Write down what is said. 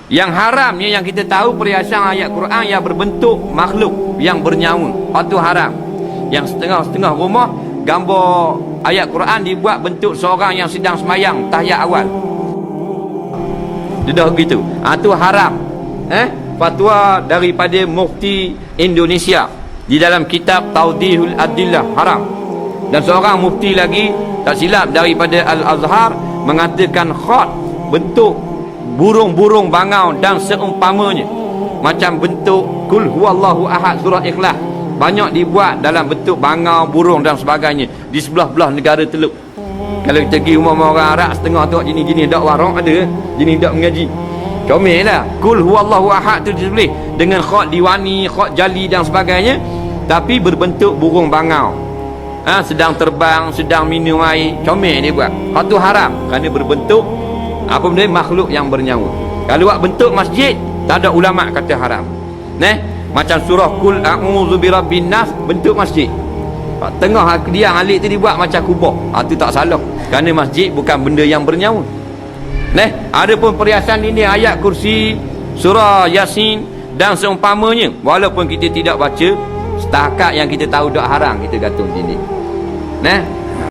Yang haramnya yang kita tahu perhiasan ayat Quran yang berbentuk makhluk yang bernyawa, itu haram. Yang setengah-setengah rumah gambar ayat Quran dibuat bentuk seorang yang sedang semayang tahiyat awal. Dia dah begitu. Itu haram. Fatwa daripada Mufti Indonesia di dalam kitab Tawdihul Adillah, haram. Dan seorang mufti lagi tak silap daripada Al-Azhar mengatakan khat bentuk burung-burung bangau dan seumpamanya, macam bentuk Qul huwallahu ahad surah Ikhlas, banyak dibuat dalam bentuk bangau, burung dan sebagainya di sebelah-belah negara Teluk. Kalau kita pergi rumah orang Arab setengah tu jenis-jenis dak warung ada, jenis dak mengaji. Comel lah. Qul huwallahu ahad tu ditulis dengan khat diwani, khat jali dan sebagainya, tapi berbentuk burung bangau. Sedang terbang, sedang minum air, comel dia buat. Hak tu haram kerana berbentuk apa benda makhluk yang bernyawa. Kalau buat bentuk masjid, tak ada ulama kata haram. Macam surah Qul a'udzu birabbin nas, bentuk masjid. Tengah dia alik tu dibuat macam kubah. Tu tak salah. Kerana masjid bukan benda yang bernyawa. Ada pun perhiasan ini ayat kursi, surah Yasin dan seumpamanya, walaupun kita tidak baca, setakat yang kita tahu dak haram kita gantung sini.